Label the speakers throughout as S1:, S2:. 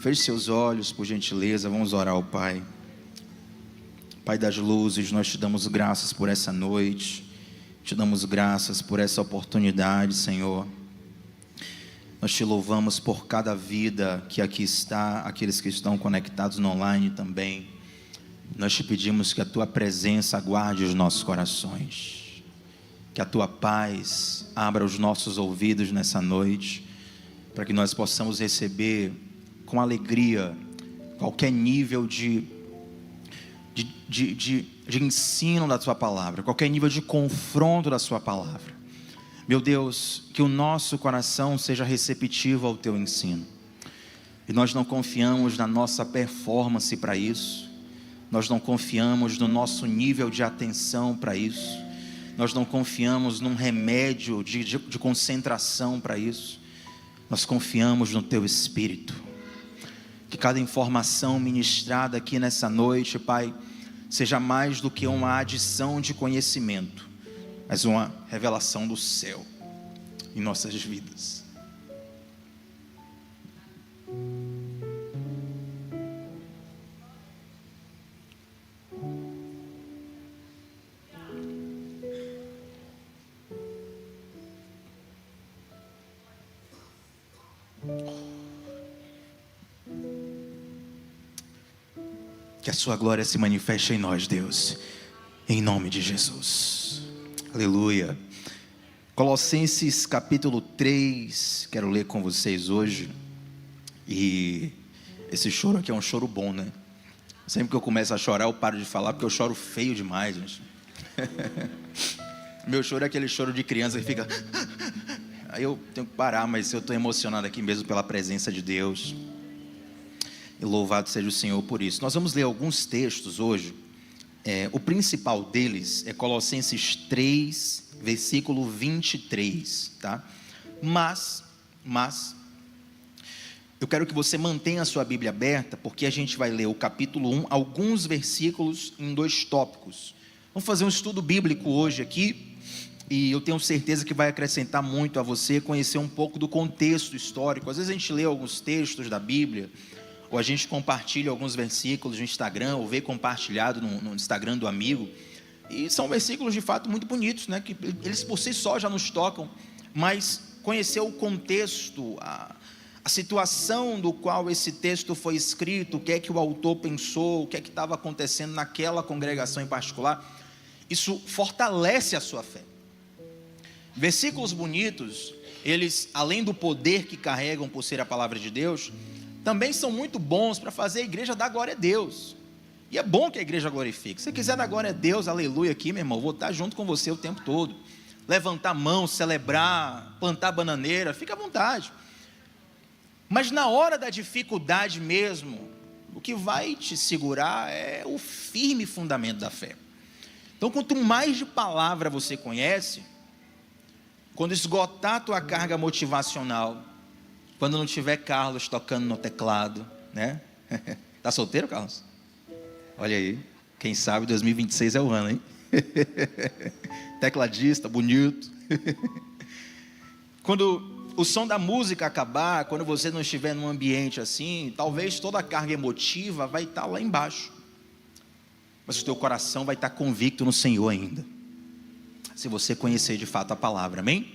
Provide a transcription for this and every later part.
S1: Feche seus olhos, por gentileza, vamos orar ao Pai. Pai das luzes, nós te damos graças por essa noite, te damos graças por essa oportunidade, Senhor. Nós te louvamos por cada vida que aqui está, aqueles que estão conectados no online também. Nós te pedimos que a tua presença guarde os nossos corações, que a tua paz abra os nossos ouvidos nessa noite, para que nós possamos receber com alegria qualquer nível de ensino da tua palavra, qualquer nível de confronto da sua palavra. Meu Deus, que o nosso coração seja receptivo ao teu ensino, e nós não confiamos na nossa performance para isso, nós não confiamos no nosso nível de atenção para isso, nós não confiamos num remédio de concentração para isso, nós confiamos no teu Espírito. Que cada informação ministrada aqui nessa noite, Pai, seja mais do que uma adição de conhecimento, mas uma revelação do céu em nossas vidas. Que a sua glória se manifeste em nós, Deus, em nome de Jesus. Aleluia. Colossenses capítulo 3, quero ler com vocês hoje. E esse choro aqui é um choro bom, né? Sempre que eu começo a chorar eu paro de falar, porque eu choro feio demais, gente. Meu choro é aquele choro de criança que fica... Aí eu tenho que parar, mas eu estou emocionado aqui mesmo pela presença de Deus. E louvado seja o Senhor por isso. Nós vamos ler alguns textos hoje. O principal deles é Colossenses 3, versículo 23, tá? Mas eu quero que você mantenha a sua Bíblia aberta, porque a gente vai ler o capítulo 1, alguns versículos em 2 tópicos. Vamos fazer um estudo bíblico hoje aqui, e eu tenho certeza que vai acrescentar muito a você conhecer um pouco do contexto histórico. Às vezes a gente lê alguns textos da Bíblia, ou a gente compartilha alguns versículos no Instagram, ou vê compartilhado no Instagram do amigo, e são versículos de fato muito bonitos, né? Que eles por si só já nos tocam, mas conhecer o contexto, a situação do qual esse texto foi escrito, o que é que o autor pensou, o que é que estava acontecendo naquela congregação em particular, isso fortalece a sua fé. Versículos bonitos, eles, além do poder que carregam por ser a palavra de Deus, também são muito bons para fazer a igreja dar glória a Deus. E é bom que a igreja glorifique. Se você quiser dar glória a Deus, aleluia aqui, meu irmão, vou estar junto com você o tempo todo. Levantar a mão, celebrar, plantar bananeira, fica à vontade. Mas na hora da dificuldade mesmo, o que vai te segurar é o firme fundamento da fé. Então, quanto mais de palavra você conhece, quando esgotar a tua carga motivacional, quando não tiver Carlos tocando no teclado, né? Tá solteiro, Carlos? Olha aí, quem sabe 2026 é o ano, hein? Tecladista, bonito. Quando o som da música acabar, quando você não estiver num ambiente assim, talvez toda a carga emotiva vai estar lá embaixo, mas o teu coração vai estar convicto no Senhor ainda, se você conhecer de fato a palavra, amém?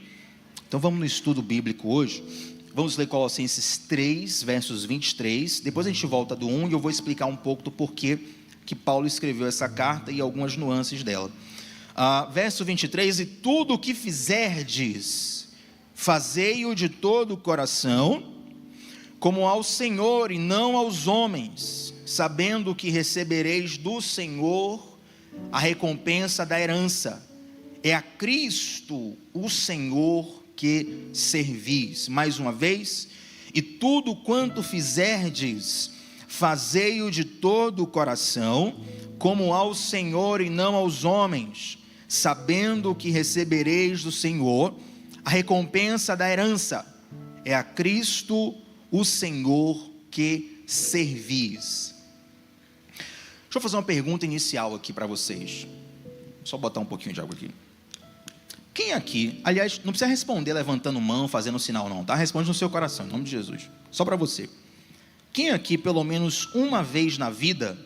S1: Então vamos no estudo bíblico hoje. Vamos ler Colossenses 3, versos 23, depois a gente volta do 1 e eu vou explicar um pouco do porquê que Paulo escreveu essa carta e algumas nuances dela. Verso 23, e tudo o que fizerdes, fazei-o de todo o coração, como ao Senhor e não aos homens, sabendo que recebereis do Senhor a recompensa da herança. É a Cristo, o Senhor, que servis. Mais uma vez, e tudo quanto fizerdes, fazei-o de todo o coração, como ao Senhor e não aos homens, sabendo que recebereis do Senhor a recompensa da herança. É a Cristo, o Senhor, que servis. Deixa eu fazer uma pergunta inicial aqui para vocês. Só botar um pouquinho de água aqui. Quem aqui, aliás, não precisa responder levantando mão, fazendo sinal não, tá? Responde no seu coração, em nome de Jesus. Só para você. Quem aqui, pelo menos uma vez na vida,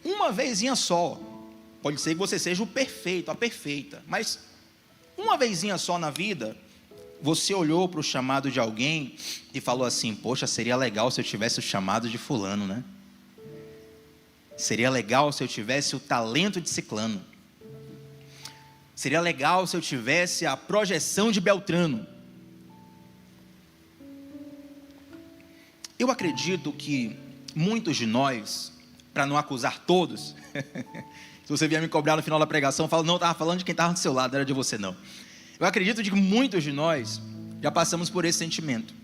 S1: uma vezinha só, pode ser que você seja o perfeito, a perfeita, mas uma vezinha só na vida, você olhou para o chamado de alguém e falou assim: poxa, seria legal se eu tivesse o chamado de fulano, né? Seria legal se eu tivesse o talento de ciclano. Seria legal se eu tivesse a projeção de Beltrano. Eu acredito que muitos de nós, para não acusar todos, se você vier me cobrar no final da pregação, fala: não, estava falando de quem estava do seu lado, não era de você não. Eu acredito que muitos de nós já passamos por esse sentimento.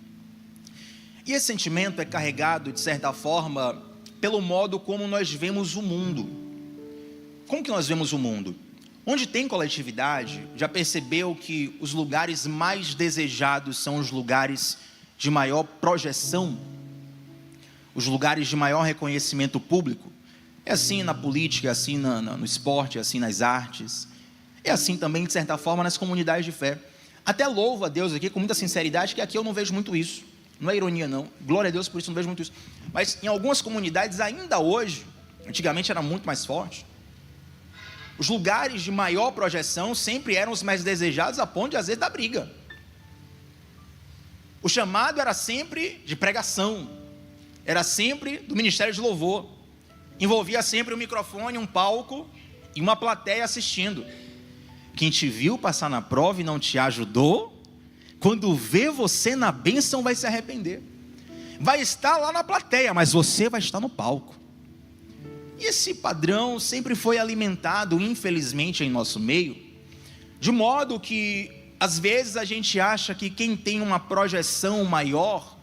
S1: E esse sentimento é carregado, de certa forma, pelo modo como nós vemos o mundo. Como que nós vemos o mundo? Onde tem coletividade, já percebeu que os lugares mais desejados são os lugares de maior projeção, os lugares de maior reconhecimento público? É assim na política, é assim no esporte, é assim nas artes, é assim também, de certa forma, nas comunidades de fé. Até louvo a Deus aqui com muita sinceridade, que aqui eu não vejo muito isso. Não é ironia não, glória a Deus por isso, não vejo muito isso. Mas em algumas comunidades ainda hoje, antigamente era muito mais forte, os lugares de maior projeção sempre eram os mais desejados, a ponto de às vezes da briga. O chamado era sempre de pregação, era sempre do ministério de louvor, envolvia sempre um microfone, um palco e uma plateia assistindo. Quem te viu passar na prova e não te ajudou, quando vê você na bênção vai se arrepender. Vai estar lá na plateia, mas você vai estar no palco. E esse padrão sempre foi alimentado, infelizmente, em nosso meio, de modo que às vezes a gente acha que quem tem uma projeção maior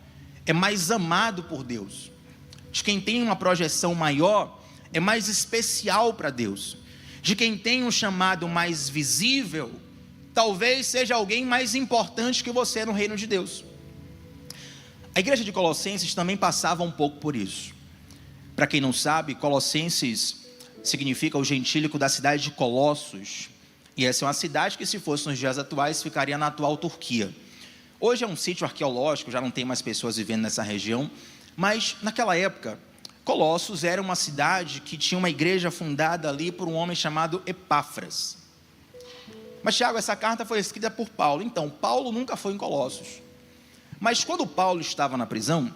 S1: é mais amado por Deus. De quem tem uma projeção maior é mais especial para Deus. De quem tem um chamado mais visível, talvez seja alguém mais importante que você no reino de Deus. A igreja de Colossenses também passava um pouco por isso. Para quem não sabe, Colossenses significa o gentílico da cidade de Colossos. E essa é uma cidade que, se fosse nos dias atuais, ficaria na atual Turquia. Hoje é um sítio arqueológico, já não tem mais pessoas vivendo nessa região. Mas naquela época, Colossos era uma cidade que tinha uma igreja fundada ali por um homem chamado Epáfras. Mas, Tiago, essa carta foi escrita por Paulo. Então, Paulo nunca foi em Colossos. Mas quando Paulo estava na prisão,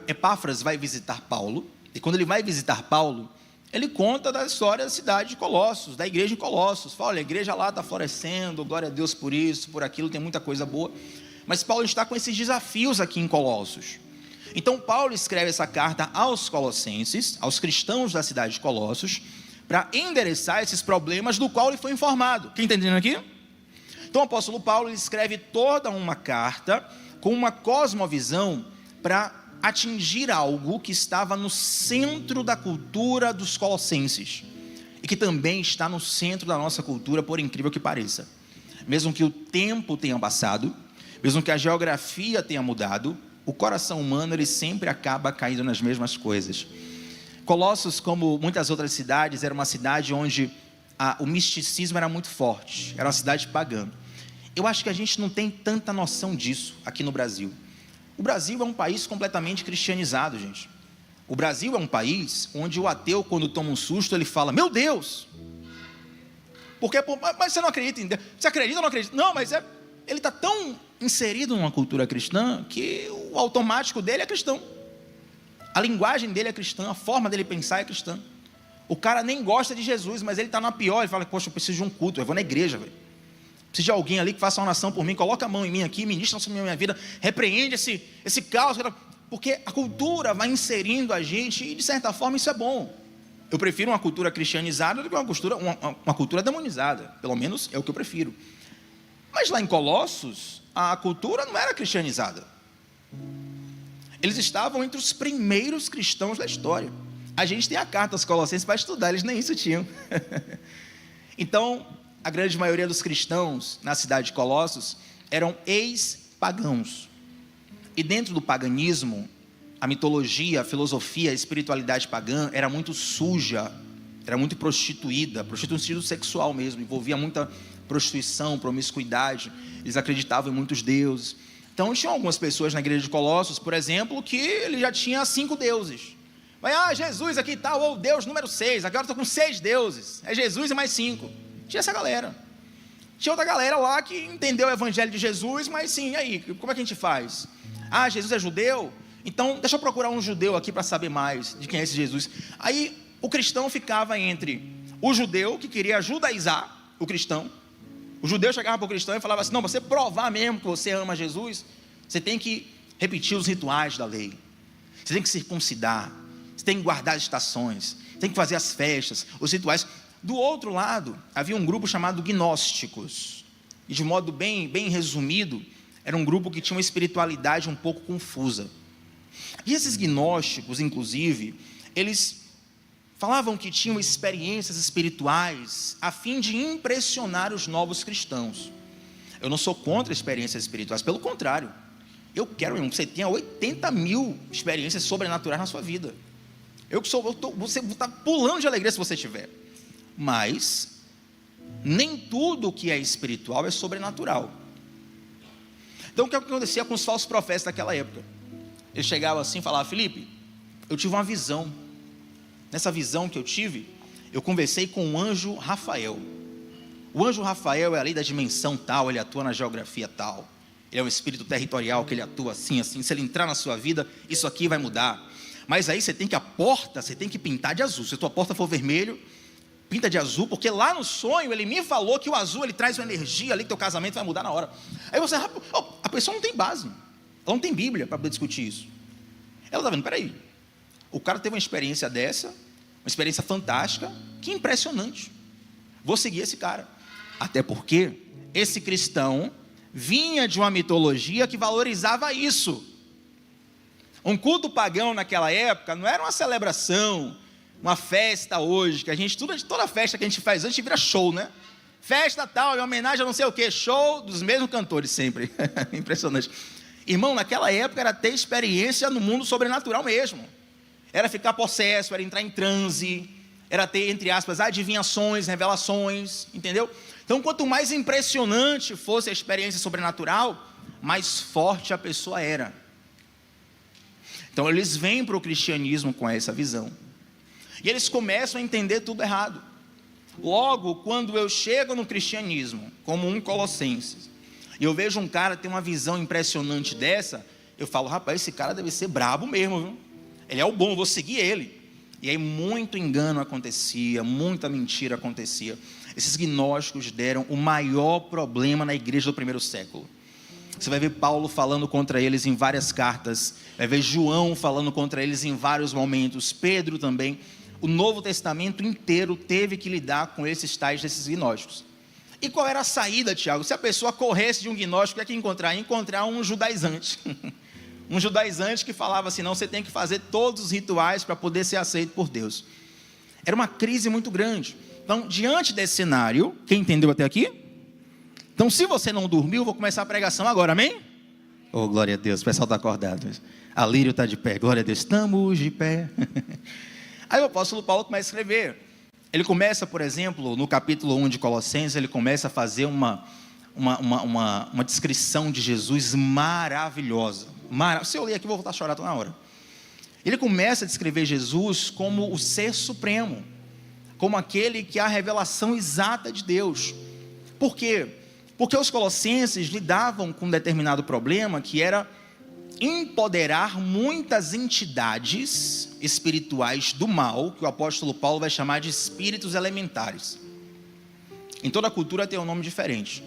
S1: Epáfras vai visitar Paulo. E quando ele vai visitar Paulo, ele conta da história da cidade de Colossos, da igreja de Colossos. Fala: olha, a igreja lá está florescendo, glória a Deus por isso, por aquilo, tem muita coisa boa. Mas Paulo está com esses desafios aqui em Colossos. Então Paulo escreve essa carta aos colossenses, aos cristãos da cidade de Colossos, para endereçar esses problemas do qual ele foi informado. Quem está entendendo aqui? Então o apóstolo Paulo ele escreve toda uma carta com uma cosmovisão para atingir algo que estava no centro da cultura dos colossenses e que também está no centro da nossa cultura, por incrível que pareça. Mesmo que o tempo tenha passado, mesmo que a geografia tenha mudado, o coração humano ele sempre acaba caindo nas mesmas coisas. Colossos, como muitas outras cidades, era uma cidade onde o misticismo era muito forte, era uma cidade pagã. Eu acho que a gente não tem tanta noção disso aqui no Brasil. O Brasil é um país completamente cristianizado, gente. O Brasil é um país onde o ateu, quando toma um susto, ele fala: meu Deus! Porque, mas você não acredita em Deus? Você acredita ou não acredita? Não, mas ele está tão inserido numa cultura cristã que o automático dele é cristão. A linguagem dele é cristã, a forma dele pensar é cristã. O cara nem gosta de Jesus, mas ele está na pior. Ele fala: poxa, eu preciso de um culto, eu vou na igreja, velho. Preciso de alguém ali que faça uma oração por mim, coloca a mão em mim aqui, ministra sobre a minha vida, repreende esse caos. Porque a cultura vai inserindo a gente e, de certa forma, isso é bom. Eu prefiro uma cultura cristianizada do que uma cultura demonizada. Pelo menos é o que eu prefiro. Mas lá em Colossos, a cultura não era cristianizada. Eles estavam entre os primeiros cristãos da história. A gente tem a carta aos Colossenses para estudar, eles nem isso tinham. Então, a grande maioria dos cristãos na cidade de Colossos eram ex-pagãos. E dentro do paganismo, a mitologia, a filosofia, a espiritualidade pagã era muito suja, era muito prostituída, prostituição no sentido sexual mesmo, envolvia muita prostituição, promiscuidade. Eles acreditavam em muitos deuses. Então tinha algumas pessoas na igreja de Colossos, por exemplo, que ele já tinha 5 deuses. Mas, Jesus aqui tal, ou Deus número 6, agora estou com 6 deuses, é Jesus e mais 5. Tinha essa galera. Tinha outra galera lá que entendeu o evangelho de Jesus, mas sim, e aí, como é que a gente faz? Jesus é judeu? Então deixa eu procurar um judeu aqui para saber mais de quem é esse Jesus. Aí o cristão ficava entre o judeu que queria judaizar o cristão. O judeu chegava para o cristão e falava assim: não, você provar mesmo que você ama Jesus, você tem que repetir os rituais da lei, você tem que circuncidar, você tem que guardar as estações, tem que fazer as festas, os rituais. Do outro lado, havia um grupo chamado gnósticos, e de modo bem resumido, era um grupo que tinha uma espiritualidade um pouco confusa. E esses gnósticos, inclusive, eles falavam que tinham experiências espirituais a fim de impressionar os novos cristãos. Eu não sou contra experiências espirituais, pelo contrário, eu quero que você tenha 80 mil experiências sobrenaturais na sua vida. Você está pulando de alegria se você tiver. Mas nem tudo que é espiritual é sobrenatural. Então o que acontecia com os falsos profetas daquela época? Eles chegavam assim e falavam: Felipe, eu tive uma visão. Nessa visão que eu tive, eu conversei com o anjo Rafael. O anjo Rafael é ali da dimensão tal, ele atua na geografia tal. Ele é um espírito territorial que ele atua assim. Se ele entrar na sua vida, isso aqui vai mudar. Mas aí você tem que pintar de azul. Se a tua porta for vermelho, pinta de azul, porque lá no sonho ele me falou que o azul ele traz uma energia ali que teu casamento vai mudar na hora. Aí você, a pessoa não tem base, ela não tem Bíblia para poder discutir isso. Ela está vendo, peraí, o cara teve uma experiência dessa, uma experiência fantástica, que impressionante, vou seguir esse cara. Até porque esse cristão vinha de uma mitologia que valorizava isso. Um culto pagão naquela época não era uma celebração, uma festa hoje, que a gente, toda festa que a gente faz antes vira show, né? Festa tal, em homenagem a não sei o que, show dos mesmos cantores sempre. Impressionante. Irmão, naquela época era ter experiência no mundo sobrenatural mesmo. Era ficar possesso, era entrar em transe, era ter, entre aspas, adivinhações, revelações, entendeu? Então, quanto mais impressionante fosse a experiência sobrenatural, mais forte a pessoa era. Então, eles vêm para o cristianismo com essa visão. E eles começam a entender tudo errado. Logo, quando eu chego no cristianismo, como um Colossenses, e eu vejo um cara ter uma visão impressionante dessa, eu falo: rapaz, esse cara deve ser brabo mesmo, viu? Ele é o bom, vou seguir ele. E aí muito engano acontecia, muita mentira acontecia. Esses gnósticos deram o maior problema na igreja do primeiro século. Você vai ver Paulo falando contra eles em várias cartas, vai ver João falando contra eles em vários momentos, Pedro também. O Novo Testamento inteiro teve que lidar com esses tais desses gnósticos. E qual era a saída, Tiago? Se a pessoa corresse de um gnóstico, o que é que encontrar? Encontrar um judaizante. Um judaizante que falava assim: não, você tem que fazer todos os rituais para poder ser aceito por Deus. Era uma crise muito grande. Então, diante desse cenário, quem entendeu até aqui? Então, se você não dormiu, eu vou começar a pregação agora, amém? Oh, glória a Deus, o pessoal está acordado. A Lírio está de pé, glória a Deus, estamos de pé. Aí o apóstolo Paulo começa a escrever. Ele começa, por exemplo, no capítulo 1 de Colossenses, ele começa a fazer uma descrição de Jesus maravilhosa. Se eu ler aqui, eu vou voltar a chorar toda hora. Ele começa a descrever Jesus como o ser supremo, como aquele que é a revelação exata de Deus. Por quê? Porque os colossenses lidavam com um determinado problema, que era empoderar muitas entidades espirituais do mal, que o apóstolo Paulo vai chamar de espíritos elementares. Em toda cultura tem um nome diferente.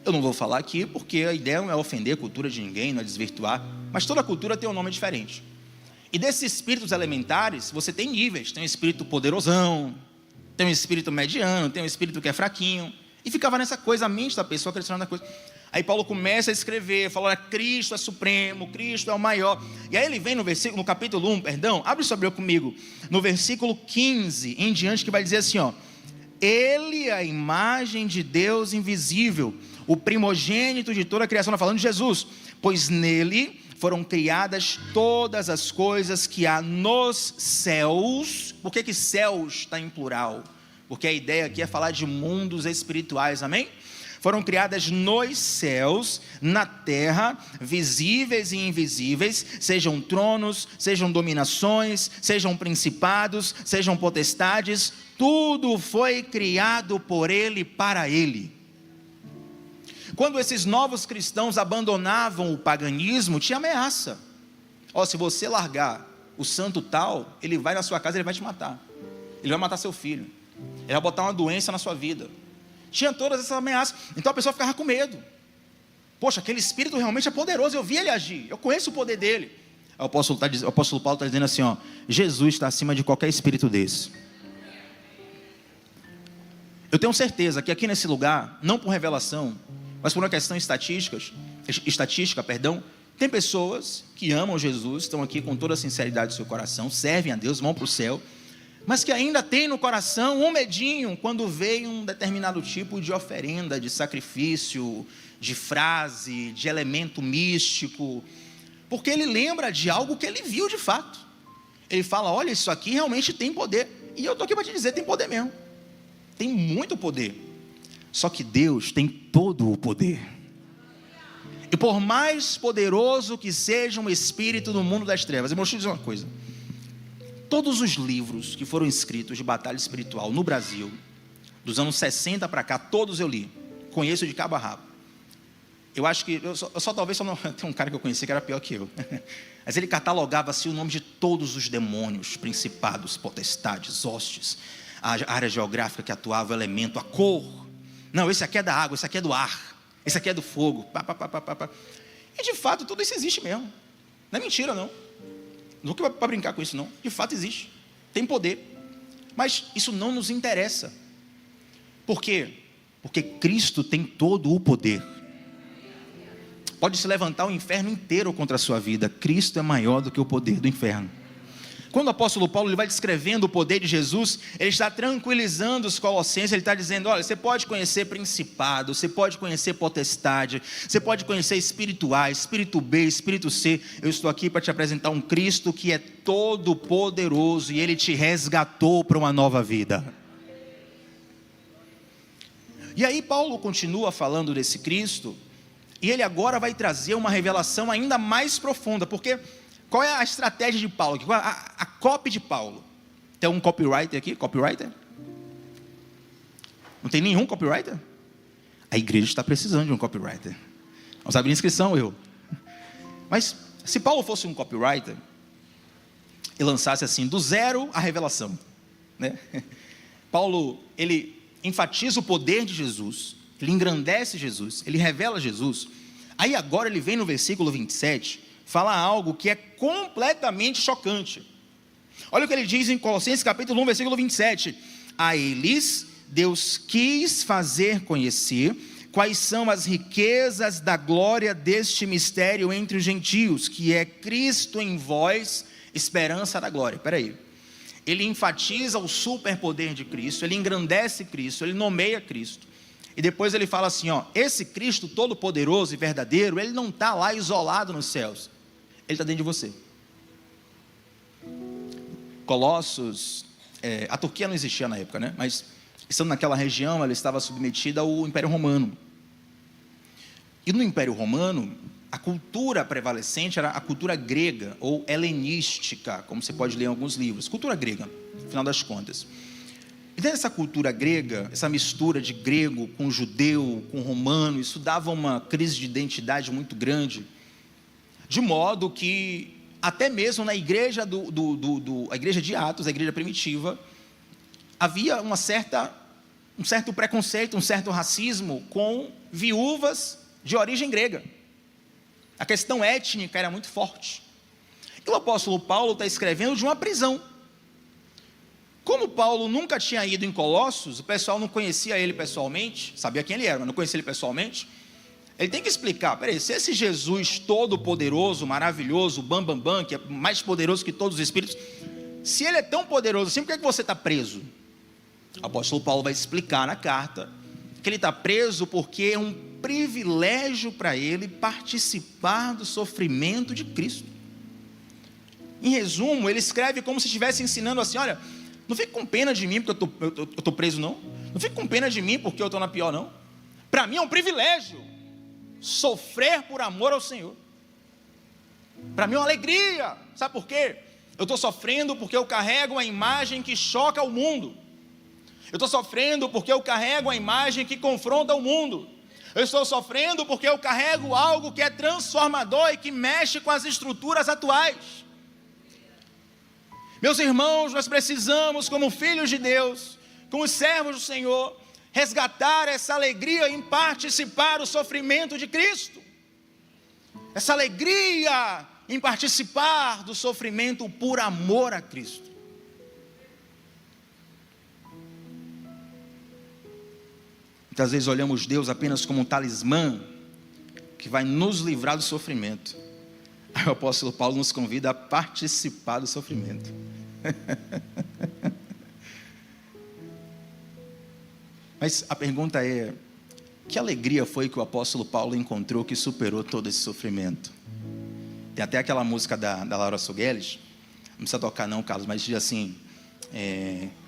S1: Eu não vou falar aqui, porque a ideia não é ofender a cultura de ninguém, não é desvirtuar, mas toda cultura tem um nome diferente. E desses espíritos elementares, você tem níveis. Tem um espírito poderosão, tem um espírito mediano, tem um espírito que é fraquinho. E ficava nessa coisa, a mente da pessoa acreditando na coisa. Aí Paulo começa a escrever, fala: olha, Cristo é supremo, Cristo é o maior. E aí ele vem no capítulo 1, abre sua Bíblia comigo, no versículo 15 em diante, que vai dizer assim, ó: ele é a imagem de Deus invisível, o primogênito de toda a criação. Está falando de Jesus, pois nele foram criadas todas as coisas que há nos céus. Por que céus está em plural? Porque a ideia aqui é falar de mundos espirituais, amém? foram criadas nos céus, na terra, visíveis e invisíveis, sejam tronos, sejam dominações, sejam principados, sejam potestades, tudo foi criado por Ele e para Ele. Quando esses novos cristãos abandonavam o paganismo, tinha ameaça. Se você largar o santo tal, ele vai na sua casa, ele vai te matar. Ele vai matar seu filho. Ele vai botar uma doença na sua vida. Tinha todas essas ameaças. Então a pessoa ficava com medo. Poxa, aquele espírito realmente é poderoso. Eu vi ele agir. Eu conheço o poder dele. O apóstolo Paulo está dizendo assim, Jesus está acima de qualquer espírito desse. Eu tenho certeza que aqui nesse lugar, não por revelação, mas por uma questão estatística, tem pessoas que amam Jesus, estão aqui com toda a sinceridade do seu coração, servem a Deus, vão para o céu, mas que ainda tem no coração um medinho quando veio um determinado tipo de oferenda, de sacrifício, de frase, de elemento místico, porque ele lembra de algo que ele viu de fato. Ele fala, olha, isso aqui realmente tem poder, e eu estou aqui para te dizer, tem poder mesmo, tem muito poder, só que Deus tem todo o poder. E por mais poderoso que seja um espírito no mundo das trevas, eu vou te dizer uma coisa, todos os livros que foram escritos de batalha espiritual no Brasil, dos anos 60 para cá, todos eu li, conheço de cabo a rabo. Eu acho que, talvez não, tem um cara que eu conheci que era pior que eu, mas ele catalogava assim o nome de todos os demônios, principados, potestades, hostes, a área geográfica que atuava, o elemento, a cor. Não, esse aqui é da água, esse aqui é do ar, esse aqui é do fogo, E de fato tudo isso existe mesmo. Não é mentira não. Não é para brincar com isso não. De fato existe. Tem poder. Mas isso não nos interessa. Por quê? Porque Cristo tem todo o poder. Pode se levantar o inferno inteiro contra a sua vida. Cristo é maior do que o poder do inferno. Quando o apóstolo Paulo ele vai descrevendo o poder de Jesus, ele está tranquilizando os colossenses, ele está dizendo, olha, você pode conhecer principado, você pode conhecer potestade, você pode conhecer espírito A, espírito B, espírito C, eu estou aqui para te apresentar um Cristo que é todo poderoso e ele te resgatou para uma nova vida. E aí Paulo continua falando desse Cristo, e ele agora vai trazer uma revelação ainda mais profunda, porque qual é a estratégia de Paulo? Qual é a copy de Paulo? Tem um copywriter aqui? Copywriter? Não tem nenhum copywriter? A igreja está precisando de um copywriter. Vamos abrir inscrição, eu. Mas se Paulo fosse um copywriter e lançasse assim, do zero à revelação, né? Paulo, ele enfatiza o poder de Jesus, ele engrandece Jesus, ele revela Jesus. Aí agora ele vem no versículo 27, fala algo que é completamente chocante. Olha o que ele diz em Colossenses capítulo 1, versículo 27. A eles Deus quis fazer conhecer quais são as riquezas da glória deste mistério entre os gentios, que é Cristo em vós, esperança da glória. Espera aí. Ele enfatiza o superpoder de Cristo, ele engrandece Cristo, ele nomeia Cristo. E depois ele fala assim, esse Cristo todo poderoso e verdadeiro, ele não está lá isolado nos céus. Ele está dentro de você. Colossos, a Turquia não existia na época, né? Mas estando naquela região, ela estava submetida ao Império Romano. E no Império Romano, a cultura prevalecente era a cultura grega, ou helenística, como você pode ler em alguns livros. Cultura grega, no final das contas. E dentro dessa cultura grega, essa mistura de grego com judeu, com romano, isso dava uma crise de identidade muito grande. De modo que, até mesmo na igreja, a igreja de Atos, a igreja primitiva, havia um certo preconceito, um certo racismo com viúvas de origem grega. A questão étnica era muito forte. E o apóstolo Paulo está escrevendo de uma prisão. Como Paulo nunca tinha ido em Colossos, o pessoal não conhecia ele pessoalmente, sabia quem ele era, mas não conhecia ele pessoalmente. Ele tem que explicar, peraí, se esse Jesus todo poderoso, maravilhoso, bam, que é mais poderoso que todos os espíritos, se ele é tão poderoso assim, por que você está preso? O apóstolo Paulo vai explicar na carta, que ele está preso porque é um privilégio para ele participar do sofrimento de Cristo. Em resumo, ele escreve como se estivesse ensinando assim, olha, não fique com pena de mim porque eu estou preso não, não fique com pena de mim porque eu estou na pior não, Para mim é um privilégio sofrer por amor ao Senhor. Para mim é uma alegria. Sabe por quê? Eu estou sofrendo porque eu carrego uma imagem que choca o mundo. Eu estou sofrendo porque eu carrego uma imagem que confronta o mundo. Eu estou sofrendo porque eu carrego algo que é transformador e que mexe com as estruturas atuais. Meus irmãos, nós precisamos, como filhos de Deus, como servos do Senhor, resgatar essa alegria em participar do sofrimento de Cristo. Essa alegria em participar do sofrimento por amor a Cristo. Muitas vezes olhamos Deus apenas como um talismã que vai nos livrar do sofrimento. Aí o apóstolo Paulo nos convida a participar do sofrimento. Mas a pergunta é: que alegria foi que o apóstolo Paulo encontrou que superou todo esse sofrimento? Tem até aquela música da Laura Sogueles, não precisa tocar não, Carlos, mas diz assim: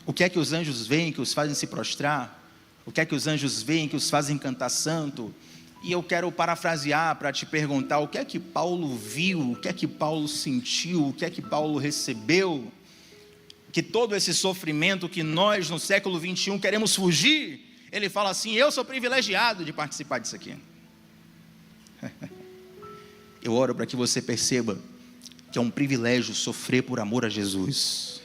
S1: o que é que os anjos veem que os fazem se prostrar? O que é que os anjos veem que os fazem cantar santo? E eu quero parafrasear para te perguntar: o que é que Paulo viu? O que é que Paulo sentiu? O que é que Paulo recebeu? Que todo esse sofrimento que nós no século 21 queremos fugir, ele fala assim: eu sou privilegiado de participar disso aqui. Eu oro para que você perceba que é um privilégio sofrer por amor a Jesus.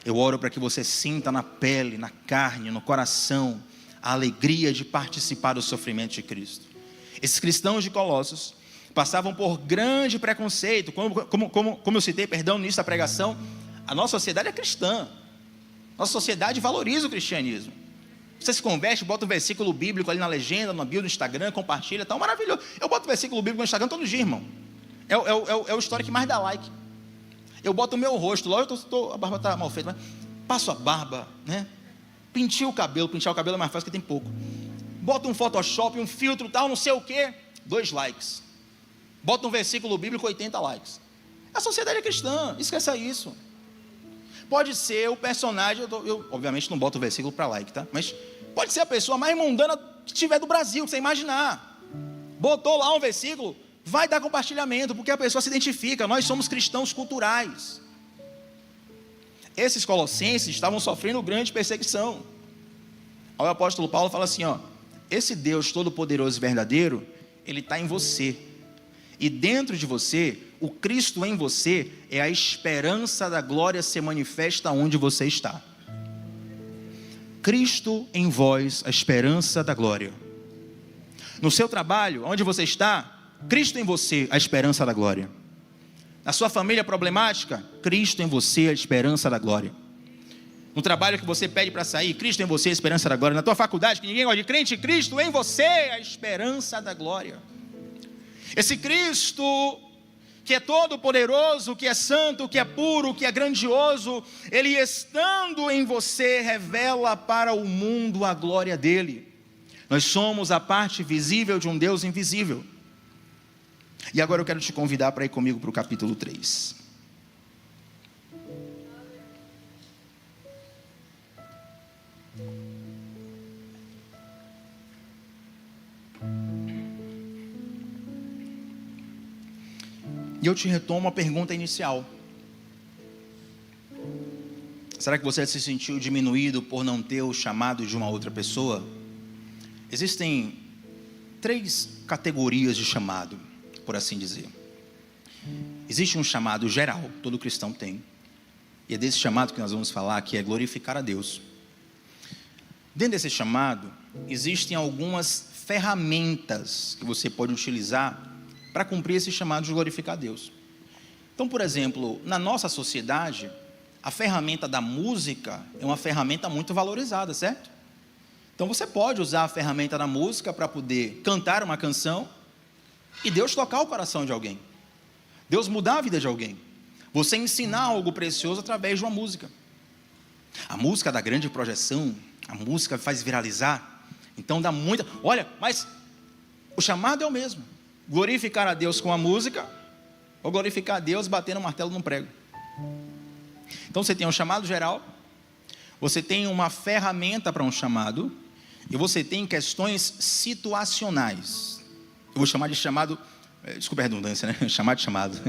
S1: Eu oro para que você sinta na pele, na carne, no coração, a alegria de participar do sofrimento de Cristo. Esses cristãos de Colossos passavam por grande preconceito, como eu citei, no início da pregação. A nossa sociedade é cristã, nossa sociedade valoriza o cristianismo. Você se converte, bota um versículo bíblico ali na legenda, na bio do Instagram, compartilha, tal, maravilhoso. Eu boto o versículo bíblico no Instagram todo dia, irmão. É o story que mais dá like. Eu boto o meu rosto, logo a barba está mal feita, mas passo a barba, né? Penteio o cabelo, pentear o cabelo é mais fácil porque tem pouco. Bota um Photoshop, um filtro, tal, não sei o quê, 2 likes. Bota um versículo bíblico, 80 likes. A sociedade é cristã, esqueça isso. Pode ser o personagem, eu obviamente não boto o versículo para like, tá? Mas pode ser a pessoa mais mundana que tiver do Brasil, que você imaginar. Botou lá um versículo, vai dar compartilhamento, porque a pessoa se identifica. Nós somos cristãos culturais. Esses colossenses estavam sofrendo grande perseguição. Aí o apóstolo Paulo fala assim, ó: esse Deus todo-poderoso e verdadeiro, ele está em você. E dentro de você, o Cristo em você é a esperança da glória se manifesta onde você está. Cristo em vós, a esperança da glória. No seu trabalho, onde você está, Cristo em você, a esperança da glória. Na sua família problemática, Cristo em você, a esperança da glória. No trabalho que você pede para sair, Cristo em você, a esperança da glória. Na tua faculdade, que ninguém gosta de crente, Cristo em você, a esperança da glória. Esse Cristo que é todo poderoso, que é santo, que é puro, que é grandioso, ele estando em você revela para o mundo a glória dele. Nós somos a parte visível de um Deus invisível. E agora eu quero te convidar para ir comigo para o capítulo 3. E eu te retomo a pergunta inicial. Será que você se sentiu diminuído por não ter o chamado de uma outra pessoa? Existem 3 categorias de chamado, por assim dizer. Existe um chamado geral, todo cristão tem. E é desse chamado que nós vamos falar, que é glorificar a Deus. Dentro desse chamado, existem algumas ferramentas que você pode utilizar para cumprir esse chamado de glorificar a Deus. Então, por exemplo, na nossa sociedade, a ferramenta da música é uma ferramenta muito valorizada, certo? Então você pode usar a ferramenta da música para poder cantar uma canção e Deus tocar o coração de alguém, Deus mudar a vida de alguém, você ensinar algo precioso através de uma música. A música dá grande projeção, a música faz viralizar, então dá muita... Olha, mas o chamado é o mesmo: glorificar a Deus com a música, ou glorificar a Deus batendo o martelo num prego. Então você tem um chamado geral, você tem uma ferramenta para um chamado, e você tem questões situacionais. Eu vou chamar de chamado, desculpa a redundância, né? Chamar de chamado.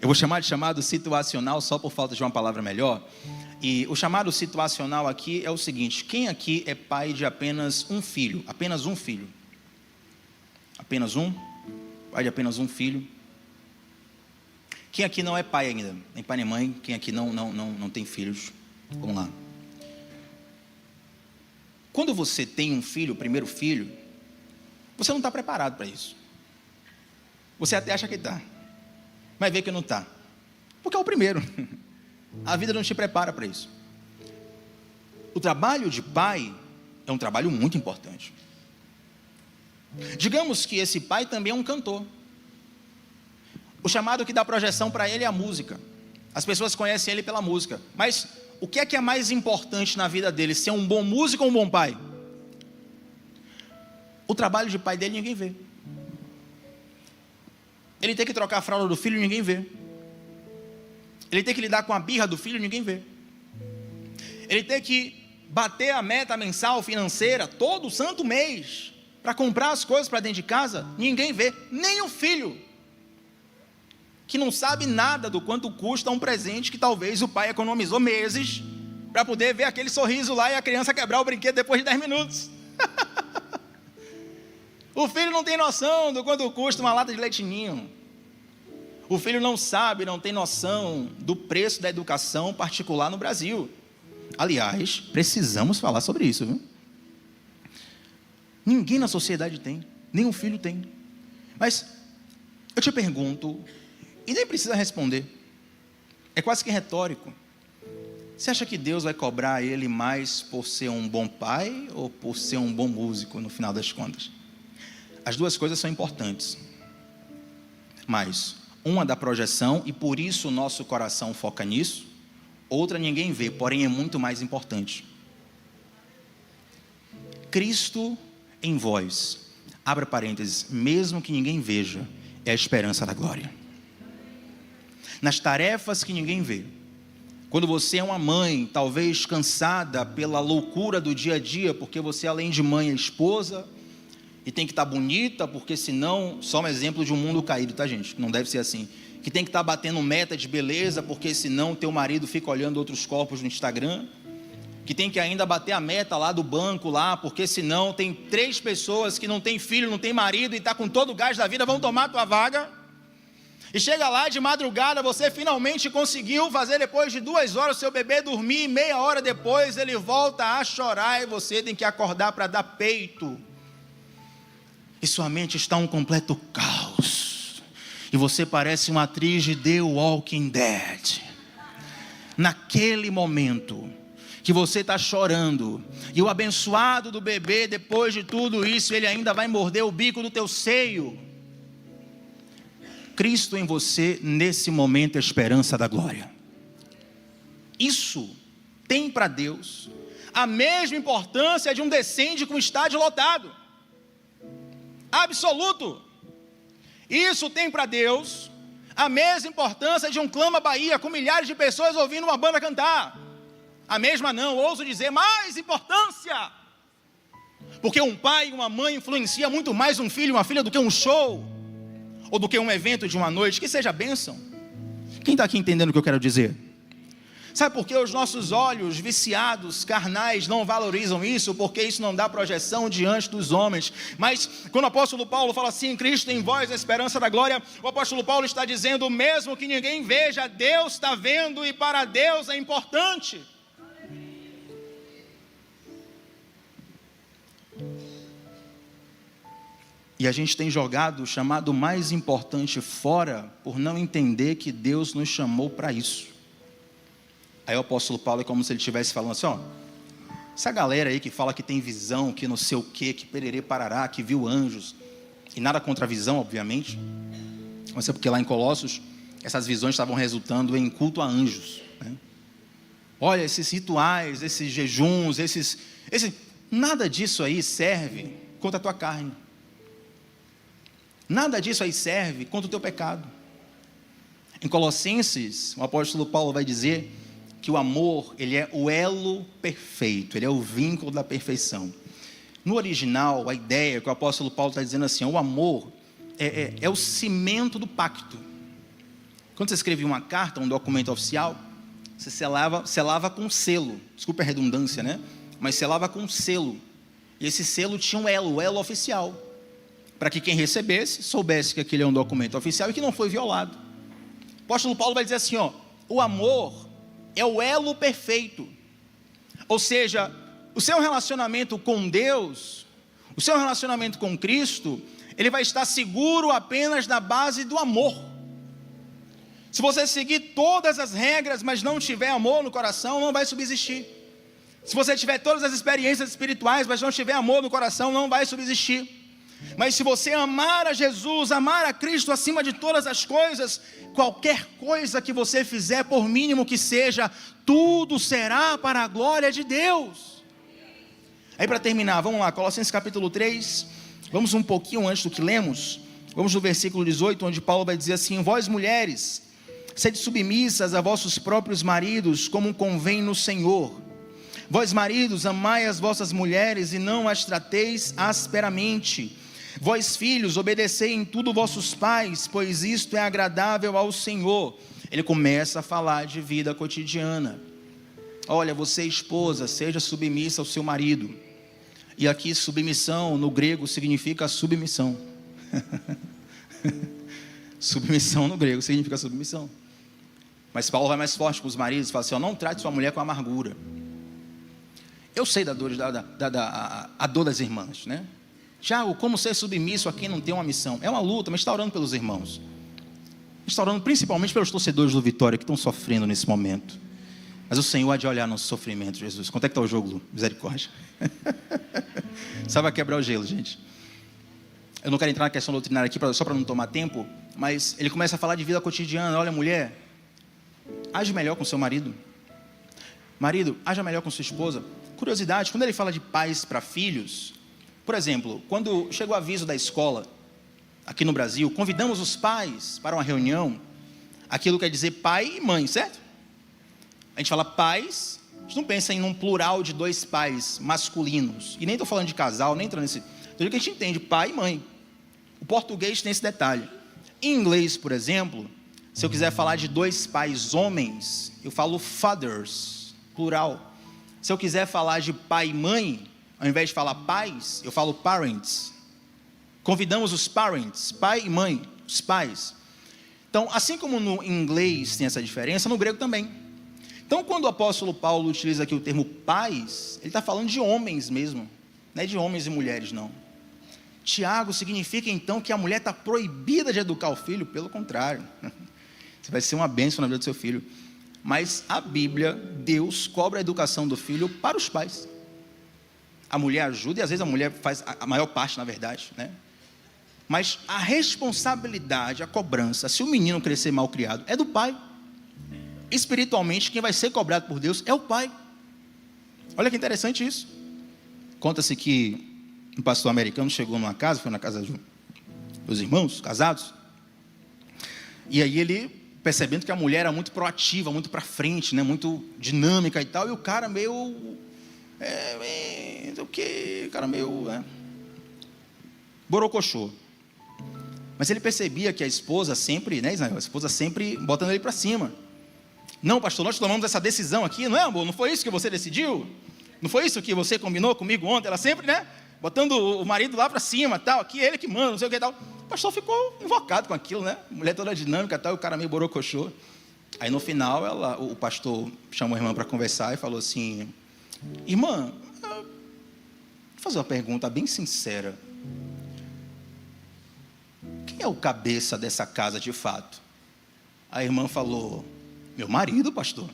S1: Eu vou chamar de chamado situacional só por falta de uma palavra melhor. E o chamado situacional aqui é o seguinte: quem aqui é pai de apenas um filho? Apenas um filho? Apenas um? Pai de apenas um filho? Quem aqui não é pai ainda? Nem pai nem mãe? Quem aqui não tem filhos? Vamos lá. Quando você tem um filho, o primeiro filho, você não está preparado para isso. Você até acha que está, mas vê que não está, porque é o primeiro. A vida não te prepara para isso. O trabalho de pai é um trabalho muito importante. Digamos que esse pai também é um cantor. O chamado que dá projeção para ele é a música. As pessoas conhecem ele pela música. Mas o que é mais importante na vida dele? Ser um bom músico ou um bom pai? O trabalho de pai dele ninguém vê. Ele tem que trocar a fralda do filho, ninguém vê. Ele tem que lidar com a birra do filho, ninguém vê. Ele tem que bater a meta mensal financeira todo santo mês para comprar as coisas para dentro de casa, ninguém vê. Nem o filho, que não sabe nada do quanto custa um presente que talvez o pai economizou meses para poder ver aquele sorriso lá e a criança quebrar o brinquedo depois de 10 minutos. O filho não tem noção do quanto custa uma lata de leite ninho. O filho não sabe, não tem noção do preço da educação particular no Brasil. Aliás, precisamos falar sobre isso, viu? Ninguém na sociedade tem, nem um filho tem. Mas eu te pergunto, e nem precisa responder, é quase que retórico: você acha que Deus vai cobrar ele mais por ser um bom pai ou por ser um bom músico no final das contas? As duas coisas são importantes, mas uma dá projeção e por isso o nosso coração foca nisso, outra ninguém vê, porém é muito mais importante. Cristo em vós, abra parênteses, mesmo que ninguém veja, é a esperança da glória. Nas tarefas que ninguém vê, quando você é uma mãe, talvez cansada pela loucura do dia a dia, porque você além de mãe é esposa, e tem que estar bonita, porque senão, só um exemplo de um mundo caído, tá gente? Não deve ser assim. Que tem que estar batendo meta de beleza, porque senão teu marido fica olhando outros corpos no Instagram. Que tem que ainda bater a meta lá do banco lá, porque senão tem 3 pessoas que não tem filho, não tem marido e está com todo o gás da vida, vão tomar a tua vaga. E chega lá de madrugada, você finalmente conseguiu fazer depois de 2 horas o seu bebê dormir, e meia hora depois ele volta a chorar e você tem que acordar para dar peito. E sua mente está um completo caos. E você parece uma atriz de The Walking Dead. Naquele momento que você está chorando, e o abençoado do bebê, depois de tudo isso, ele ainda vai morder o bico do teu seio. Cristo em você, nesse momento, é a esperança da glória. Isso tem para Deus a mesma importância de um descende com estádio lotado. Absoluto. Isso tem para Deus a mesma importância de um Clama Bahia com milhares de pessoas ouvindo uma banda cantar. A mesma não, ouso dizer, mais importância. Porque um pai e uma mãe influencia muito mais um filho e uma filha do que um show, ou do que um evento de uma noite, que seja bênção. Quem está aqui entendendo o que eu quero dizer? Sabe por que os nossos olhos viciados, carnais, não valorizam isso? Porque isso não dá projeção diante dos homens. Mas quando o apóstolo Paulo fala assim, Cristo em vós, a esperança da glória, o apóstolo Paulo está dizendo, mesmo que ninguém veja, Deus está vendo e para Deus é importante. E a gente tem jogado o chamado mais importante fora por não entender que Deus nos chamou para isso. Aí o apóstolo Paulo é como se ele estivesse falando assim, ó, essa galera aí que fala que tem visão, que não sei o que pererê parará, que viu anjos, e nada contra a visão, obviamente, mas é porque lá em Colossos, essas visões estavam resultando em culto a anjos, né? Olha, esses rituais, esses jejuns, nada disso aí serve contra a tua carne. Nada disso aí serve contra o teu pecado. Em Colossenses, o apóstolo Paulo vai dizer que o amor, ele é o elo perfeito, ele é o vínculo da perfeição. No original, a ideia que o apóstolo Paulo está dizendo assim, o amor é o cimento do pacto. Quando você escrevia uma carta, um documento oficial, você selava com selo, desculpa a redundância, né? Mas selava com selo, e esse selo tinha um elo, o elo oficial, para que quem recebesse, soubesse que aquele é um documento oficial e que não foi violado. O apóstolo Paulo vai dizer assim, o amor é o elo perfeito, ou seja, o seu relacionamento com Deus, o seu relacionamento com Cristo, ele vai estar seguro apenas na base do amor. Se você seguir todas as regras, mas não tiver amor no coração, não vai subsistir. Se você tiver todas as experiências espirituais, mas não tiver amor no coração, não vai subsistir. Mas se você amar a Jesus, amar a Cristo acima de todas as coisas, qualquer coisa que você fizer, por mínimo que seja, tudo será para a glória de Deus. Aí para terminar, vamos lá, Colossenses capítulo 3, vamos um pouquinho antes do que lemos, vamos no versículo 18, onde Paulo vai dizer assim, vós mulheres, sede submissas a vossos próprios maridos, como convém no Senhor. Vós maridos, amai as vossas mulheres e não as trateis asperamente. Vós filhos, obedecei em tudo vossos pais, pois isto é agradável ao Senhor. Ele começa a falar de vida cotidiana. Olha, você esposa, seja submissa ao seu marido. E aqui submissão no grego significa submissão. Submissão no grego significa submissão. Mas Paulo vai mais forte com os maridos, fala assim, não trate sua mulher com amargura. Eu sei da dor, a dor das irmãs, né? Tiago, como ser submisso a quem não tem uma missão? É uma luta, mas está orando pelos irmãos. Está orando principalmente pelos torcedores do Vitória que estão sofrendo nesse momento. Mas o Senhor há de olhar nosso sofrimento, Jesus. Quanto é que está o jogo, Lu? Misericórdia. Só vai quebrar o gelo, gente. Eu não quero entrar na questão doutrinária aqui, só para não tomar tempo, mas ele começa a falar de vida cotidiana. Olha, mulher, age melhor com seu marido. Marido, haja melhor com sua esposa. Curiosidade, quando ele fala de pais para filhos, por exemplo, quando chega o aviso da escola, aqui no Brasil, convidamos os pais para uma reunião, aquilo quer dizer pai e mãe, certo? A gente fala pais, a gente não pensa em um plural de dois pais masculinos, e nem estou falando de casal, nem entrando nesse... Então, que a gente entende pai e mãe. O português tem esse detalhe. Em inglês, por exemplo, se eu quiser falar de dois pais homens, eu falo fathers, plural. Se eu quiser falar de pai e mãe, ao invés de falar pais, eu falo parents. Convidamos os parents, pai e mãe, os pais. Então, assim como no inglês tem essa diferença, no grego também. Então, quando o apóstolo Paulo utiliza aqui o termo pais, ele está falando de homens mesmo, não é de homens e mulheres, não. Tiago significa então que a mulher está proibida de educar o filho? Pelo contrário, você vai ser uma bênção na vida do seu filho. Mas a Bíblia, Deus cobra a educação do filho para os pais. A mulher ajuda, e às vezes a mulher faz a maior parte, na verdade, né? Mas a responsabilidade, a cobrança, se o menino crescer mal criado, é do pai. Espiritualmente, quem vai ser cobrado por Deus é o pai. Olha que interessante isso. Conta-se que um pastor americano chegou numa casa, foi na casa dos irmãos casados, e aí ele, percebendo que a mulher era muito proativa, muito para frente, né, muito dinâmica e tal, e o cara meio, borocochô. Mas ele percebia que a esposa sempre, né, Israel, a esposa sempre botando ele para cima. Não, pastor, nós tomamos essa decisão aqui, não é, amor? Não foi isso que você decidiu? Não foi isso que você combinou comigo ontem? Ela sempre, né, botando o marido lá para cima, tal, aqui ele que manda, não sei o que tal. O pastor ficou invocado com aquilo, né? Mulher toda dinâmica, tal, e o cara meio borocochô. Aí no final, o pastor chamou a irmã para conversar e falou assim: irmã, vou fazer uma pergunta bem sincera. Quem é o cabeça dessa casa de fato? A irmã falou: meu marido, pastor.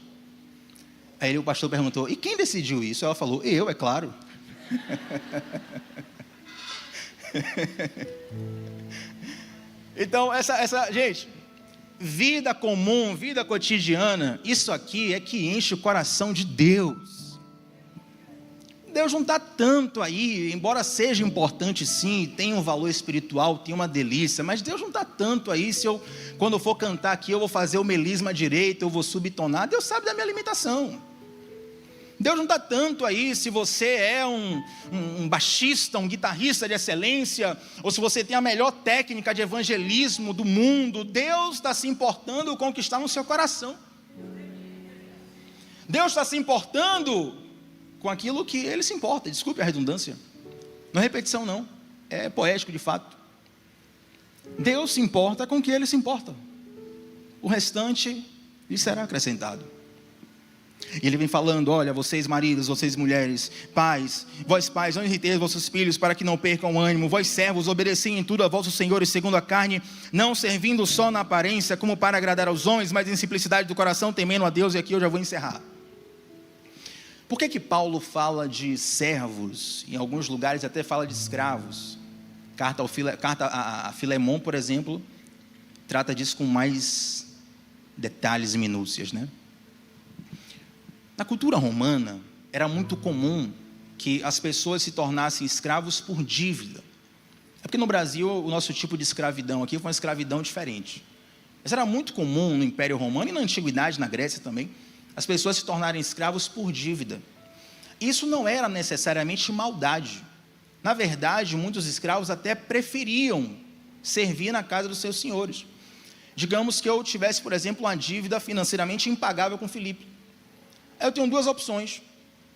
S1: Aí o pastor perguntou: e quem decidiu isso? Ela falou: eu, é claro. Então, gente, vida comum, vida cotidiana, isso aqui é que enche o coração de Deus. Deus não está tanto aí, embora seja importante sim, tenha um valor espiritual, tenha uma delícia, mas Deus não está tanto aí, quando eu for cantar aqui, eu vou fazer o melisma direito, eu vou subtonar. Deus sabe da minha limitação. Deus não está tanto aí se você é um baixista, um guitarrista de excelência, ou se você tem a melhor técnica de evangelismo do mundo. Deus está se importando com o que está no seu coração. Deus está se importando com aquilo que Ele se importa. Desculpe a redundância. Não é repetição não, é poético de fato. Deus se importa com o que Ele se importa. O restante lhe será acrescentado. E ele vem falando: olha, vocês maridos, vocês mulheres, pais, não irriteis vossos filhos para que não percam o ânimo. Vós servos, obedecei em tudo a vossos senhores segundo a carne, não servindo só na aparência como para agradar aos homens, mas em simplicidade do coração, temendo a Deus. E aqui eu já vou encerrar. Por que Paulo fala de servos? Em alguns lugares até fala de escravos. Carta a Filemon, por exemplo, trata disso com mais detalhes e minúcias, né? Na cultura romana, era muito comum que as pessoas se tornassem escravos por dívida. É porque no Brasil, o nosso tipo de escravidão aqui foi uma escravidão diferente. Mas era muito comum no Império Romano e na Antiguidade, na Grécia também, as pessoas se tornarem escravos por dívida. Isso não era necessariamente maldade. Na verdade, muitos escravos até preferiam servir na casa dos seus senhores. Digamos que eu tivesse, por exemplo, uma dívida financeiramente impagável com Felipe. Eu tenho duas opções: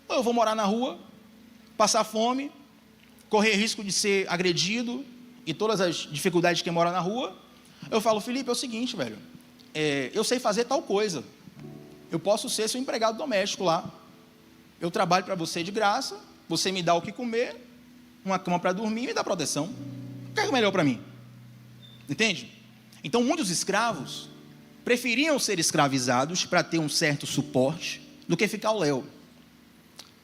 S1: ou eu vou morar na rua, passar fome, correr risco de ser agredido e todas as dificuldades de quem mora na rua. Eu falo: Felipe, é o seguinte, velho, eu sei fazer tal coisa, eu posso ser seu empregado doméstico lá, eu trabalho para você de graça, você me dá o que comer, uma cama para dormir e me dá proteção. O que é melhor para mim? Entende? Então muitos escravos preferiam ser escravizados para ter um certo suporte do que ficar ao léu.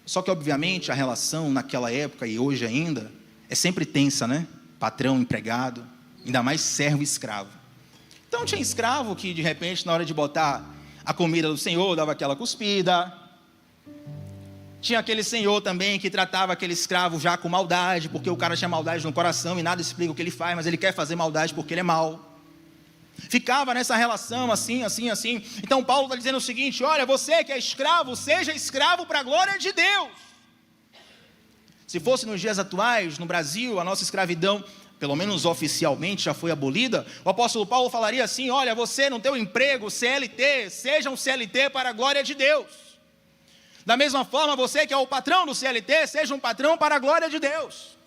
S1: Só que obviamente a relação naquela época e hoje ainda é sempre tensa, né? Patrão, empregado, ainda mais servo e escravo. Então tinha escravo que de repente na hora de botar a comida do senhor dava aquela cuspida. Tinha aquele senhor também que tratava aquele escravo já com maldade, porque o cara tinha maldade no coração e nada explica o que ele faz, mas ele quer fazer maldade porque ele é mau. Ficava nessa relação assim. Então Paulo está dizendo o seguinte: olha, você que é escravo, seja escravo para a glória de Deus. Se fosse nos dias atuais, no Brasil, a nossa escravidão, pelo menos oficialmente, já foi abolida, o apóstolo Paulo falaria assim: olha, você no teu emprego, CLT, seja um CLT para a glória de Deus. Da mesma forma, você que é o patrão do CLT, seja um patrão para a glória de Deus.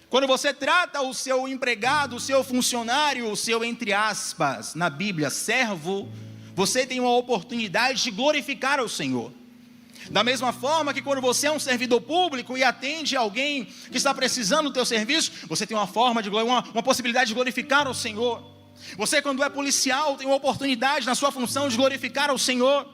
S1: Quando você trata o seu empregado, o seu funcionário, o seu, entre aspas, na Bíblia, servo, você tem uma oportunidade de glorificar ao Senhor. Da mesma forma que quando você é um servidor público e atende alguém que está precisando do teu serviço, você tem uma possibilidade de glorificar ao Senhor. Você, quando é policial, tem uma oportunidade na sua função de glorificar ao Senhor.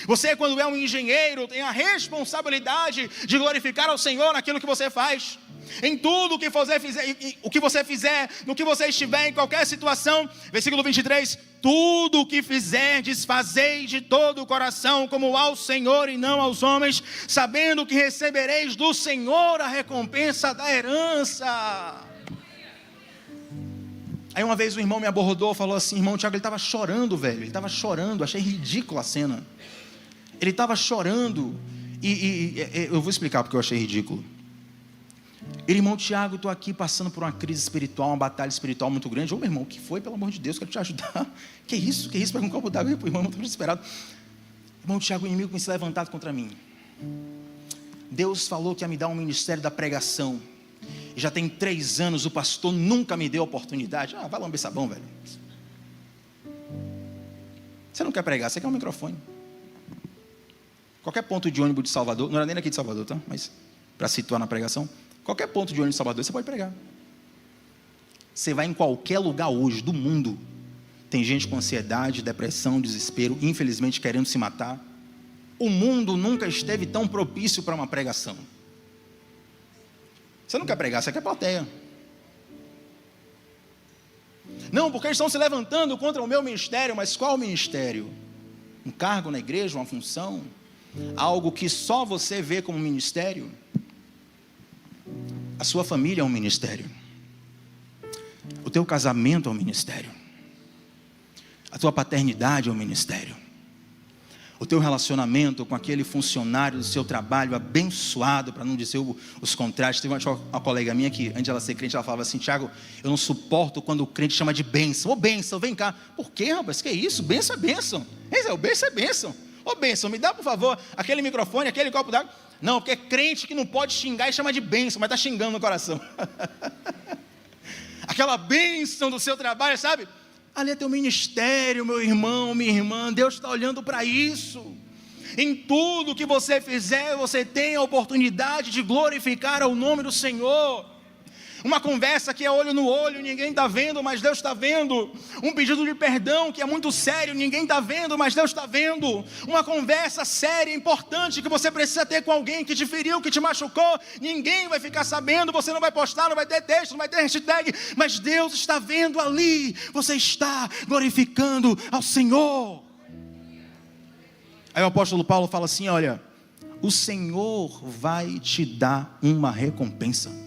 S1: Você, quando é um engenheiro, tem a responsabilidade de glorificar ao Senhor naquilo que você faz. Em tudo o que você fizer, no que você estiver, em qualquer situação. Versículo 23: tudo o que fizerdes, fazei de todo o coração, como ao Senhor e não aos homens, sabendo que recebereis do Senhor a recompensa da herança. Aí uma vez o irmão me abordou, falou assim: irmão Tiago, ele estava chorando, velho, ele estava chorando, achei ridícula a cena. Ele estava chorando, e eu vou explicar porque eu achei ridículo. Ele: irmão Tiago, estou aqui passando por uma crise espiritual, uma batalha espiritual muito grande. Ô meu irmão, o que foi? Pelo amor de Deus, quero te ajudar. Que isso? Pega um copo d'água aí pro irmão, estou desesperado. Irmão Tiago, o inimigo tem se levantado contra mim. Deus falou que ia me dar um ministério da pregação. E já tem 3 anos, o pastor nunca me deu oportunidade. Vai lamber sabão, velho. Você não quer pregar, você quer um microfone. Qualquer ponto de ônibus de Salvador, não era nem aqui de Salvador, tá? Mas para situar na pregação, qualquer ponto de ônibus de Salvador, você pode pregar. Você vai em qualquer lugar hoje do mundo, tem gente com ansiedade, depressão, desespero, infelizmente querendo se matar. O mundo nunca esteve tão propício para uma pregação. Você não quer pregar, você quer plateia. Não, porque eles estão se levantando contra o meu ministério. Mas qual ministério? Um cargo na igreja, uma função? Algo que só você vê como ministério? A sua família é um ministério. O teu casamento é um ministério. A tua paternidade é um ministério. o teu relacionamento com aquele funcionário do seu trabalho abençoado, para não dizer os contrários. Teve uma colega minha que, antes de ela ser crente, ela falava assim: Tiago, eu não suporto quando o crente chama de bênção. Ô bênção, vem cá. Por quê, rapaz? Que é isso? Bênção é bênção. O bênção é bênção. Ô bênção, me dá por favor aquele microfone, aquele copo d'água. Não, porque é crente que não pode xingar e chama de bênção, mas está xingando no coração. Aquela bênção do seu trabalho, sabe? Ali é teu ministério, meu irmão, minha irmã. Deus está olhando para isso. Em tudo que você fizer, você tem a oportunidade de glorificar o nome do Senhor. Uma conversa que é olho no olho, ninguém está vendo, mas Deus está vendo. Um pedido de perdão que é muito sério, ninguém está vendo, mas Deus está vendo. Uma conversa séria, importante, que você precisa ter com alguém que te feriu, que te machucou. Ninguém vai ficar sabendo, você não vai postar, não vai ter texto, não vai ter hashtag, mas Deus está vendo ali. Você está glorificando ao Senhor. Aí o apóstolo Paulo fala assim: olha, o Senhor vai te dar uma recompensa.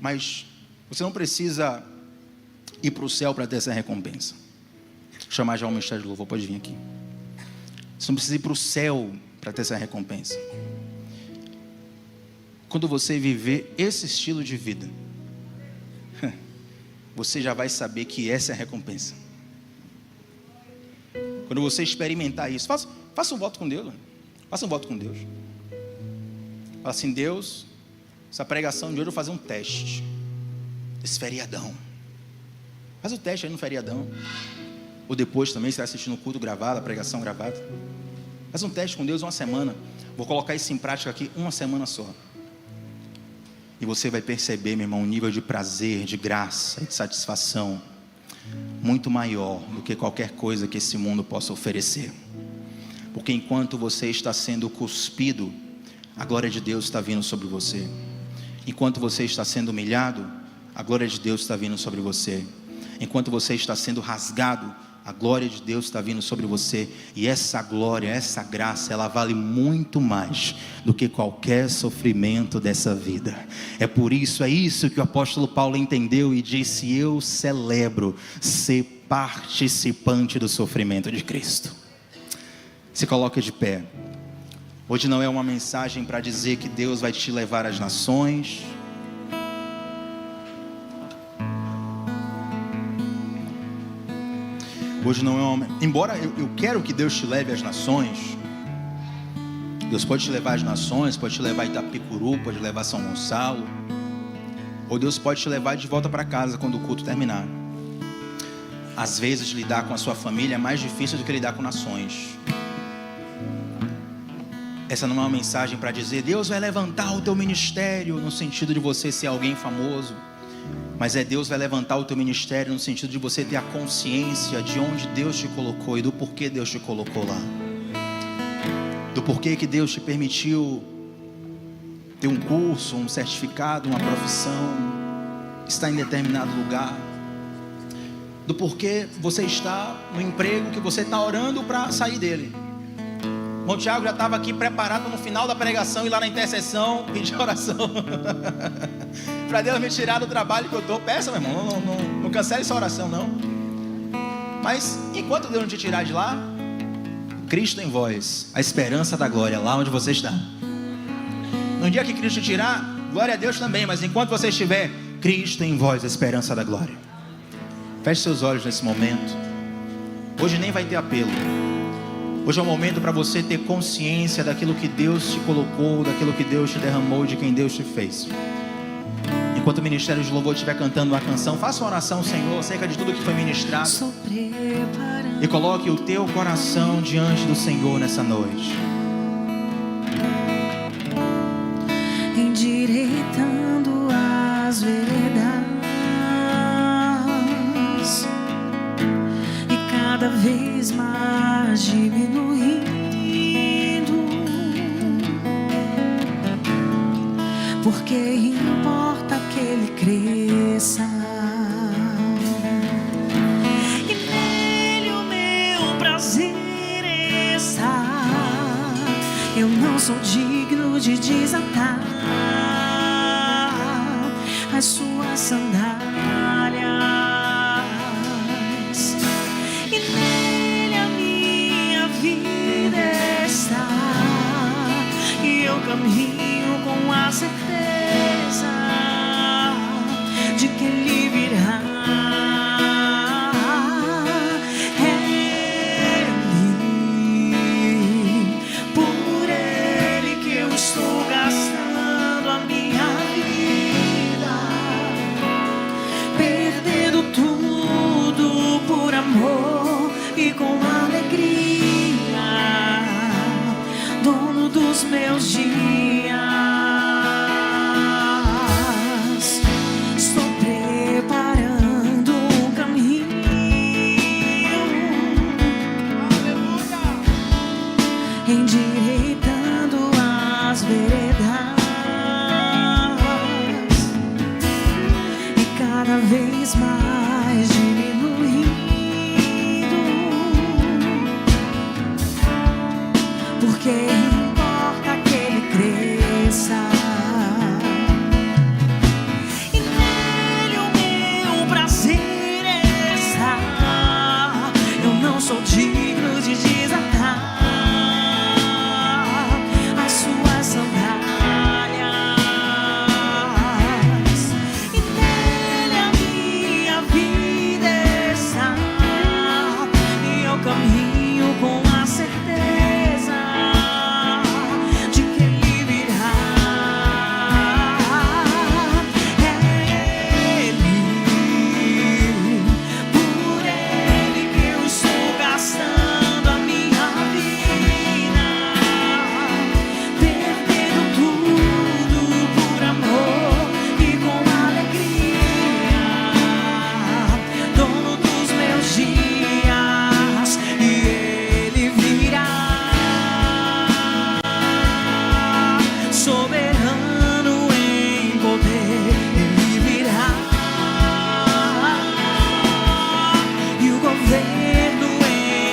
S1: Mas você não precisa ir para o céu para ter essa recompensa. Vou chamar já o ministério de louvor, pode vir aqui. Você não precisa ir para o céu para ter essa recompensa. Quando você viver esse estilo de vida, você já vai saber que essa é a recompensa. Quando você experimentar isso, faça um voto com Deus. Faça um voto com Deus. Fala assim: Deus, essa pregação de hoje eu vou fazer um teste. Esse feriadão. Faz o teste aí no feriadão. Ou depois também, você vai assistindo o culto gravado, a pregação gravada. Faz um teste com Deus uma semana. Vou colocar isso em prática aqui uma semana só. E você vai perceber, meu irmão, um nível de prazer, de graça e de satisfação muito maior do que qualquer coisa que esse mundo possa oferecer. Porque enquanto você está sendo cuspido, a glória de Deus está vindo sobre você. Enquanto você está sendo humilhado, a glória de Deus está vindo sobre você. Enquanto você está sendo rasgado, a glória de Deus está vindo sobre você. E essa glória, essa graça, ela vale muito mais do que qualquer sofrimento dessa vida. É isso que o apóstolo Paulo entendeu e disse: eu celebro ser participante do sofrimento de Cristo. Se coloque de pé. Hoje não é uma mensagem para dizer que Deus vai te levar às nações. Hoje não é uma... Embora eu quero que Deus te leve às nações. Deus pode te levar às nações, pode te levar a Itapicuru, pode levar a São Gonçalo. Ou Deus pode te levar de volta para casa quando o culto terminar. Às vezes lidar com a sua família é mais difícil do que lidar com nações. Essa não é uma mensagem para dizer Deus vai levantar o teu ministério no sentido de você ser alguém famoso, mas Deus vai levantar o teu ministério no sentido de você ter a consciência de onde Deus te colocou e do porquê Deus te colocou lá, do porquê que Deus te permitiu ter um curso, um certificado, uma profissão, estar em determinado lugar, do porquê você está no emprego que você está orando para sair dele. O Tiago já estava aqui preparado no final da pregação e lá na intercessão pedir oração para Deus me tirar do trabalho que eu estou. Peça, meu irmão, não cancele essa oração não. Mas enquanto Deus não te tirar de lá, Cristo em vós, a esperança da glória, lá onde você está. No dia que Cristo te tirar, glória a Deus também, mas enquanto você estiver, Cristo em vós, a esperança da glória. Feche seus olhos nesse momento. Hoje nem vai ter apelo. Hoje é o momento para você ter consciência daquilo que Deus te colocou, daquilo que Deus te derramou, de quem Deus te fez. Enquanto o Ministério de Louvor estiver cantando uma canção, faça uma oração, Senhor, acerca de tudo que foi ministrado. E coloque o teu coração diante do Senhor nessa noite.
S2: Endireitando as veredas e cada vez mais diminuindo, porque importa que Ele cresça e nele o meu prazer está. Eu não sou digno de desatar as suas sandálias. sou digno de desatar as suas sandálias, e nele a minha vida está, e eu caminho com a certeza de que Ele virá. É Ele, por Ele que eu estou gastando a minha vida, perdendo tudo por amor e com alegria, dono dos meus dias, e Ele virá, soberano em poder, Ele virá, e o governo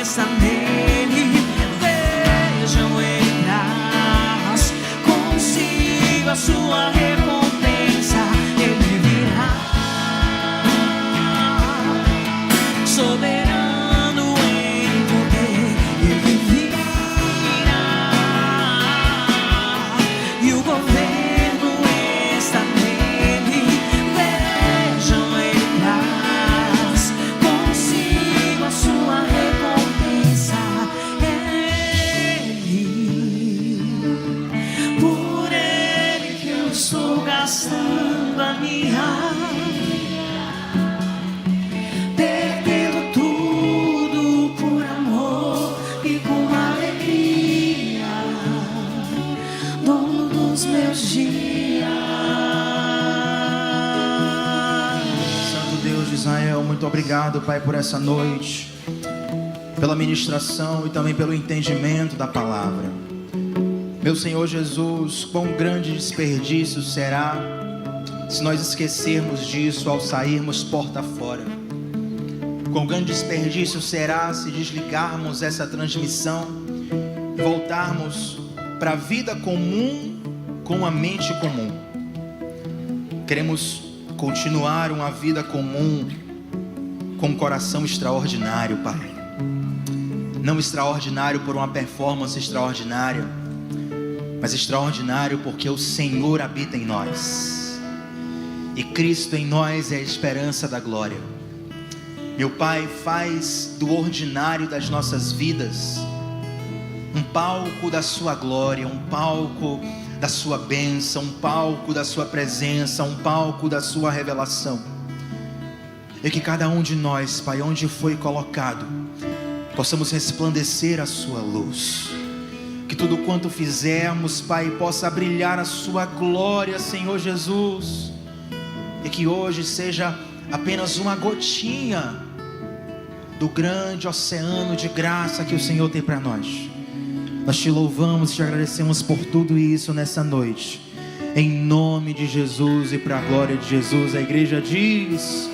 S2: está nele. Vejam, Ele traz consigo a sua recompensa. Ele virá, soberano em poder, Ele virá, e o governo está nele. Vejam, Ele traz consigo a sua recompensa. Ele, por Ele que eu estou gastando a minha vida, perdendo tudo por amor e com alegria, dono dos meus dias.
S1: Santo Deus de Israel, muito obrigado, Pai, por essa noite, pela ministração e também pelo entendimento da palavra. Meu Senhor Jesus, quão grande desperdício será se nós esquecermos disso ao sairmos porta fora. Quão grande desperdício será se desligarmos essa transmissão e voltarmos para a vida comum com a mente comum. Queremos continuar uma vida comum com um coração extraordinário, Pai. Não extraordinário por uma performance extraordinária, mas extraordinário porque o Senhor habita em nós, e Cristo em nós é a esperança da glória. Meu Pai, faz do ordinário das nossas vidas um palco da sua glória, um palco da sua bênção, um palco da sua presença, um palco da sua revelação. E que cada um de nós, Pai, onde foi colocado, possamos resplandecer a sua luz. Que tudo quanto fizermos, Pai, possa brilhar a sua glória, Senhor Jesus. E que hoje seja apenas uma gotinha do grande oceano de graça que o Senhor tem para nós. Nós te louvamos, te agradecemos por tudo isso nessa noite. Em nome de Jesus e para a glória de Jesus, a igreja diz...